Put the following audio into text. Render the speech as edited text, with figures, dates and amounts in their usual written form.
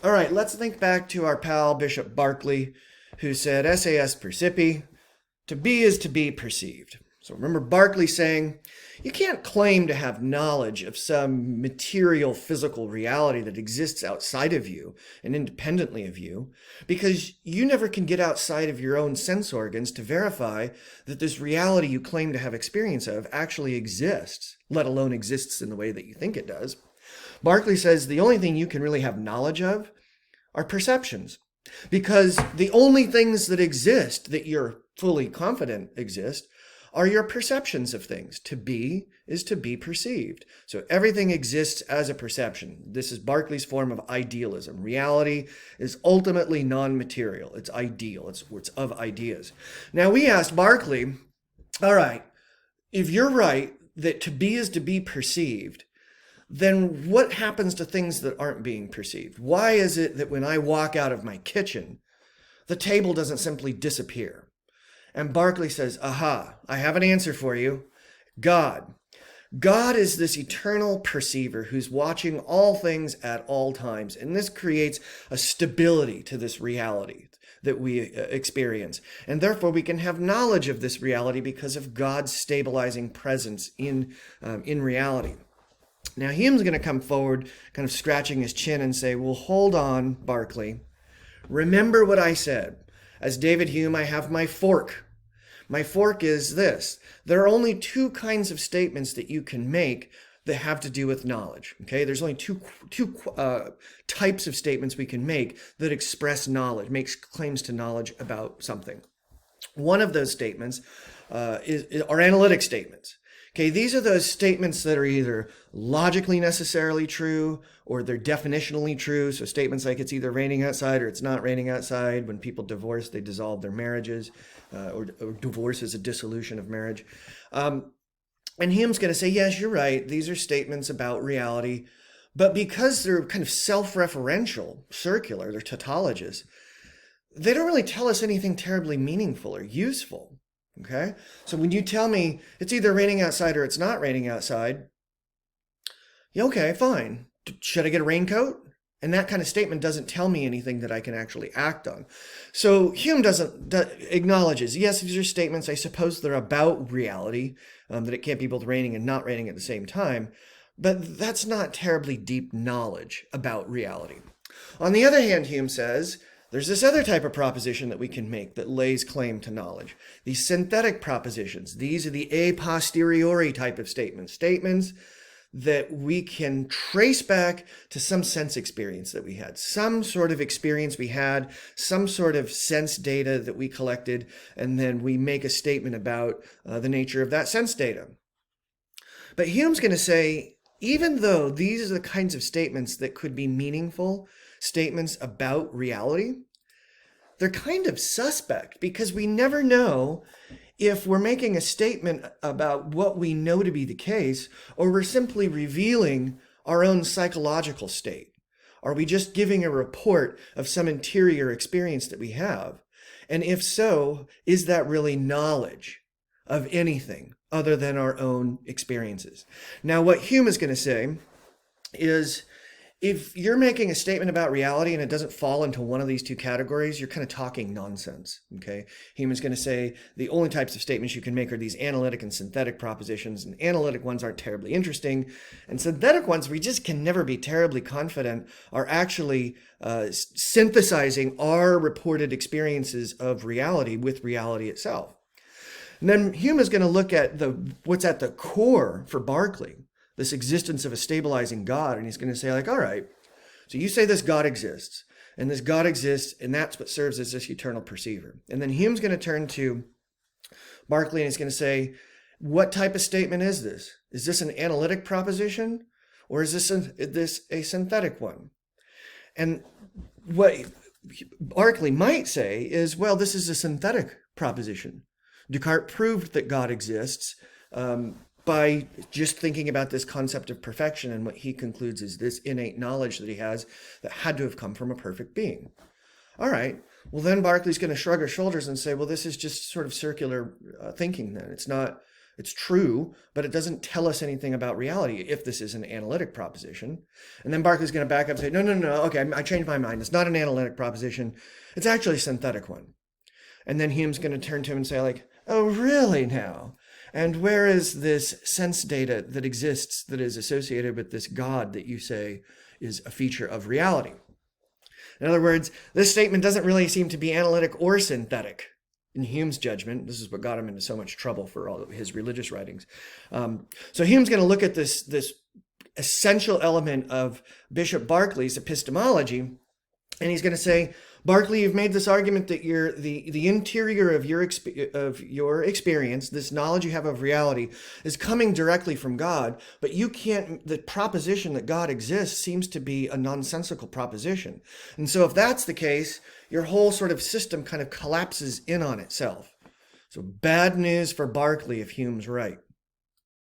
All right, let's think back to our pal Bishop Berkeley, who said, "SAS percipi, to be is to be perceived." So remember Berkeley saying, you can't claim to have knowledge of some material physical reality that exists outside of you and independently of you, because you never can get outside of your own sense organs to verify that this reality you claim to have experience of actually exists, let alone exists in the way that you think it does. Berkeley says the only thing you can really have knowledge of are perceptions. Because the only things that exist that you're fully confident exist are your perceptions of things. To be is to be perceived. So everything exists as a perception. This is Berkeley's form of idealism. Reality is ultimately non-material. It's ideal. It's of ideas. Now we asked Berkeley, all right, if you're right that to be is to be perceived, then what happens to things that aren't being perceived? Why is it that when I walk out of my kitchen, the table doesn't simply disappear? And Berkeley says, aha, I have an answer for you. God. God is this eternal perceiver who's watching all things at all times. And this creates a stability to this reality that we experience. And therefore we can have knowledge of this reality because of God's stabilizing presence in reality. Now Hume's going to come forward kind of scratching his chin and say, well, hold on, Berkeley. Remember what I said. As David Hume, I have my fork. My fork is this. There are only two kinds of statements that you can make that have to do with knowledge. Okay, there's only two types of statements we can make that express knowledge, makes claims to knowledge about something. One of those statements are analytic statements. Okay, these are those statements that are either logically necessarily true or they're definitionally true. So statements like it's either raining outside or it's not raining outside. When people divorce, they dissolve their marriages, or divorce is a dissolution of marriage. And Hume's going to say, yes, you're right. These are statements about reality. But because they're kind of self-referential, circular, they're tautologous, they don't really tell us anything terribly meaningful or useful. Okay, so when you tell me it's either raining outside or it's not raining outside, yeah, okay, fine. Should I get a raincoat? And that kind of statement doesn't tell me anything that I can actually act on. So Hume acknowledges, yes, these are statements, I suppose they're about reality, that it can't be both raining and not raining at the same time, but that's not terribly deep knowledge about reality. On the other hand, Hume says, there's this other type of proposition that we can make that lays claim to knowledge. These synthetic propositions. These are the a posteriori type of statements. Statements that we can trace back to some sense experience that we had. Some sort of experience we had, some sort of sense data that we collected, and then we make a statement about the nature of that sense data. But Hume's going to say, even though these are the kinds of statements that could be meaningful, statements about reality, they're kind of suspect because we never know if we're making a statement about what we know to be the case or we're simply revealing our own psychological state. Are we just giving a report of some interior experience that we have? And if so, is that really knowledge of anything other than our own experiences? Now, what Hume is going to say is, if you're making a statement about reality and it doesn't fall into one of these two categories, you're kind of talking nonsense, okay? Hume is going to say the only types of statements you can make are these analytic and synthetic propositions, and analytic ones aren't terribly interesting, and synthetic ones we just can never be terribly confident are actually synthesizing our reported experiences of reality with reality itself. And then Hume is going to look at what's at the core for Berkeley, this existence of a stabilizing God. And he's going to say, like, all right, so you say this God exists, and this God exists, and that's what serves as this eternal perceiver. And then Hume's going to turn to Berkeley, and he's going to say, what type of statement is this? Is this an analytic proposition, or is this a synthetic one? And what Berkeley might say is, well, this is a synthetic proposition. Descartes proved that God exists by just thinking about this concept of perfection, and what he concludes is this innate knowledge that he has that had to have come from a perfect being. All right, well then Berkeley's going to shrug his shoulders and say, well, this is just sort of circular thinking then. It's not It's true, but it doesn't tell us anything about reality if this is an analytic proposition. And then Berkeley's going to back up and say, no, okay, I changed my mind. It's not an analytic proposition. It's actually a synthetic one. And then Hume's going to turn to him and say, like, oh, really now? And where is this sense data that exists that is associated with this God that you say is a feature of reality? In other words, this statement doesn't really seem to be analytic or synthetic. In Hume's judgment, this is what got him into so much trouble for all of his religious writings. So Hume's going to look at this essential element of Bishop Berkeley's epistemology, and he's going to say, Berkeley, you've made this argument that the interior of your experience, this knowledge you have of reality, is coming directly from God, but you can't. The proposition that God exists seems to be a nonsensical proposition, and so if that's the case, your whole sort of system kind of collapses in on itself. So bad news for Berkeley if Hume's right.